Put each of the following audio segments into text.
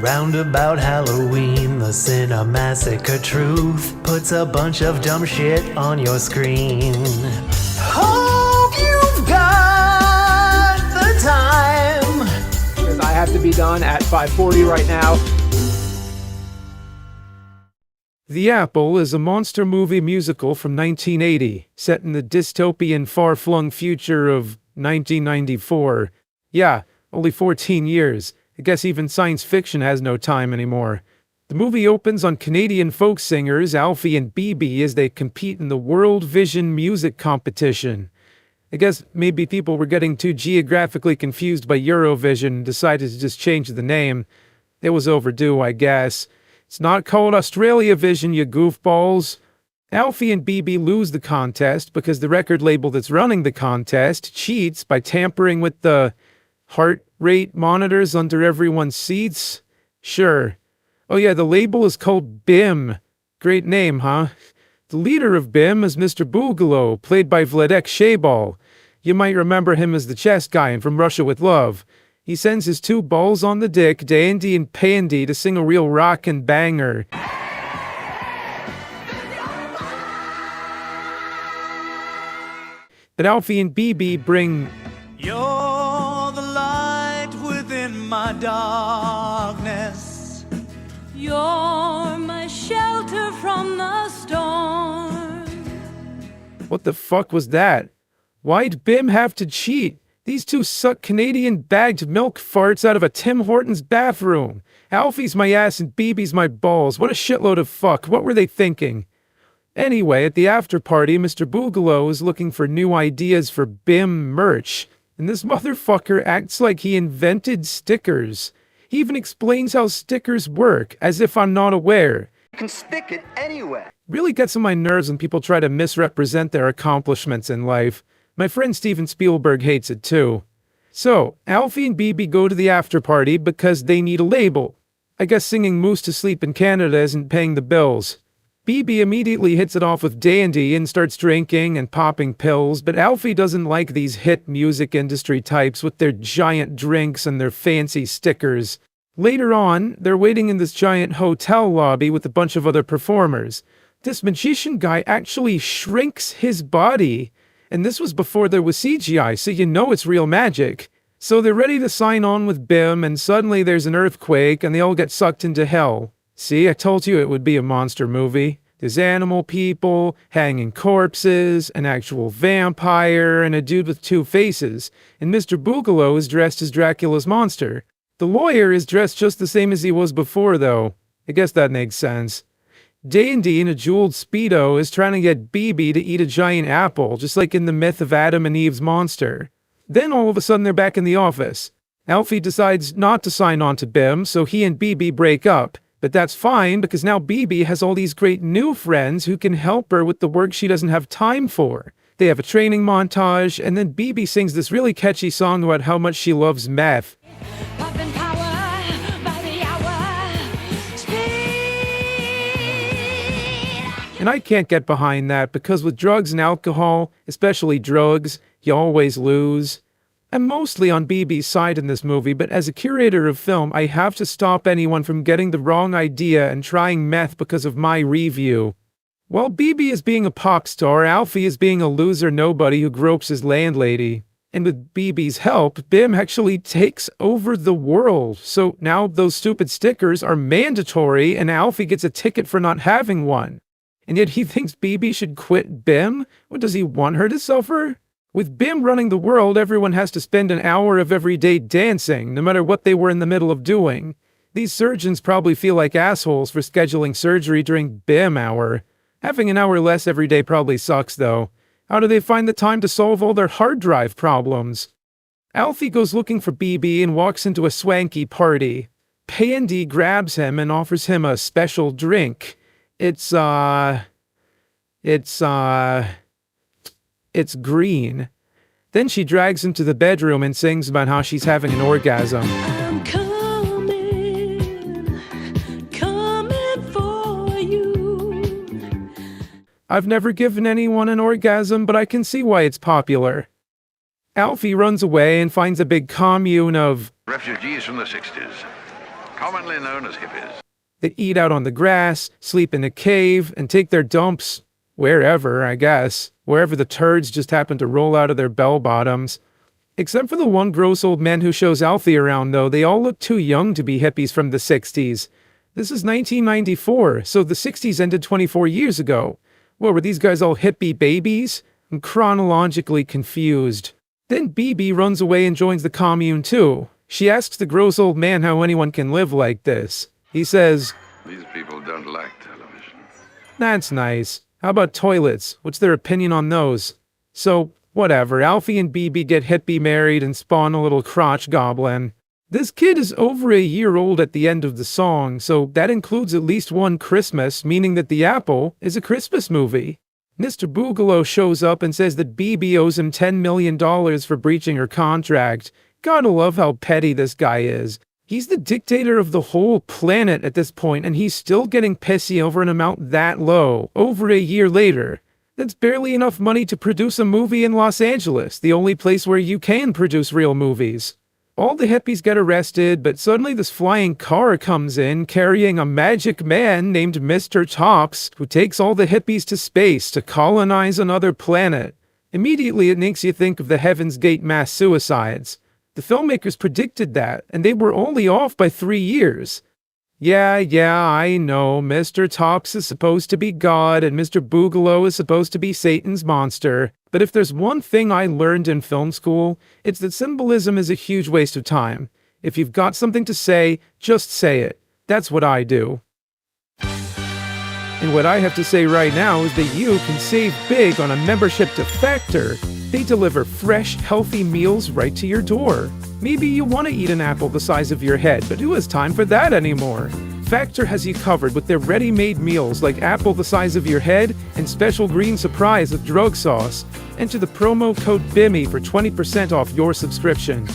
Round about Halloween, the TheCinemassacreTruth puts a bunch of dumb shit on your screen. Hope you've got the time, because I have to be done at 5:40 right now. The Apple is a monster movie musical from 1980, set in the dystopian far-flung future of 1994. Yeah, only 14 years. I guess even science fiction has no time anymore. The movie opens on Canadian folk singers Alfie and BB as they compete in the World Vision music competition. I guess maybe people were getting too geographically confused by Eurovision and decided to just change the name. It was overdue, I guess. It's not called Australia Vision, you goofballs. Alfie and BB lose the contest because the record label that's running the contest cheats by tampering with the heart rate monitors under everyone's seats? Sure. Oh yeah, the label is called BIM. Great name, huh? The leader of BIM is Mr. Boogaloo, played by Vladek Shaybal. You might remember him as the chess guy in From Russia with Love. He sends his two balls on the dick, Dandy and Pandy, to sing a real rockin' banger. But Alfie and BB bring... You're the light within my darkness. You're my shelter from the storm. What the fuck was that? Why'd BIM have to cheat? These two suck Canadian bagged milk farts out of a Tim Hortons bathroom. Alfie's my ass and BB's my balls. What a shitload of fuck. What were they thinking? Anyway, at the after party, Mr. Boogaloo is looking for new ideas for BIM merch. And this motherfucker acts like he invented stickers. He even explains how stickers work, as if I'm not aware. You can stick it anywhere. Really gets on my nerves when people try to misrepresent their accomplishments in life. My friend Steven Spielberg hates it too. So, Alfie and BB go to the after party because they need a label. I guess singing Moose to Sleep in Canada isn't paying the bills. BB immediately hits it off with Dandy and starts drinking and popping pills, but Alfie doesn't like these hit music industry types with their giant drinks and their fancy stickers. Later on, they're waiting in this giant hotel lobby with a bunch of other performers. This magician guy actually shrinks his body. And this was before there was CGI, so you know it's real magic. So they're ready to sign on with BIM, and suddenly there's an earthquake, and they all get sucked into hell. See, I told you it would be a monster movie. There's animal people, hanging corpses, an actual vampire, and a dude with two faces. And Mr. Boogaloo is dressed as Dracula's monster. The lawyer is dressed just the same as he was before, though. I guess that makes sense. Dandy in a jeweled Speedo is trying to get BB to eat a giant apple, just like in the myth of Adam and Eve's monster. Then all of a sudden they're back in the office. Alfie decides not to sign on to BIM, so he and BB break up. But that's fine, because now BB has all these great new friends who can help her with the work she doesn't have time for. They have a training montage, and then BB sings this really catchy song about how much she loves meth. And I can't get behind that because with drugs and alcohol, especially drugs, you always lose. I'm mostly on BB's side in this movie, but as a curator of film, I have to stop anyone from getting the wrong idea and trying meth because of my review. While BB is being a pop star, Alfie is being a loser nobody who gropes his landlady. And with BB's help, BIM actually takes over the world. So now those stupid stickers are mandatory and Alfie gets a ticket for not having one. And yet he thinks BB should quit BIM? What, does he want her to suffer? With BIM running the world, everyone has to spend an hour of every day dancing, no matter what they were in the middle of doing. These surgeons probably feel like assholes for scheduling surgery during BIM hour. Having an hour less every day probably sucks, though. How do they find the time to solve all their hard drive problems? Alfie goes looking for BB and walks into a swanky party. Pandy grabs him and offers him a special drink. It's green. Then she drags him to the bedroom and sings about how she's having an orgasm. I'm coming for you. I've never given anyone an orgasm, but I can see why it's popular. Alfie runs away and finds a big commune of refugees from the 60s. commonly known as hippies. They eat out on the grass, sleep in a cave, and take their dumps wherever, I guess. Wherever the turds just happen to roll out of their bell-bottoms. Except for the one gross old man who shows Alfie around, though, they all look too young to be hippies from the 60s. This is 1994, so the 60s ended 24 years ago. What, were these guys all hippie babies? I'm chronologically confused. Then Bibi runs away and joins the commune too. She asks the gross old man how anyone can live like this. He says, These people don't like television. "That's nice. How about toilets? What's their opinion on those?" So, whatever, Alfie and Bibi get hippie married and spawn a little crotch goblin. This kid is over a year old at the end of the song, so that includes at least one Christmas, meaning that The Apple is a Christmas movie. Mr. Boogaloo shows up and says that Bibi owes him $10 million for breaching her contract. Gotta love how petty this guy is. He's the dictator of the whole planet at this point, and he's still getting pissy over an amount that low, over a year later. That's barely enough money to produce a movie in Los Angeles, the only place where you can produce real movies. All the hippies get arrested, but suddenly this flying car comes in carrying a magic man named Mr. Tops, who takes all the hippies to space to colonize another planet. Immediately it makes you think of the Heaven's Gate mass suicides. The filmmakers predicted that, and they were only off by 3 years. Yeah, I know, Mr. Tops is supposed to be God, and Mr. Boogaloo is supposed to be Satan's monster. But if there's one thing I learned in film school, it's that symbolism is a huge waste of time. If you've got something to say, just say it. That's what I do. And what I have to say right now is that you can save big on a membership to Factor. They deliver fresh, healthy meals right to your door. Maybe you want to eat an apple the size of your head, but who has time for that anymore? Factor has you covered with their ready-made meals like apple the size of your head and special green surprise with drug sauce. Enter the promo code BIMMY for 20% off your subscription.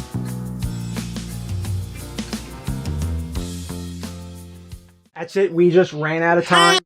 That's it. We just ran out of time.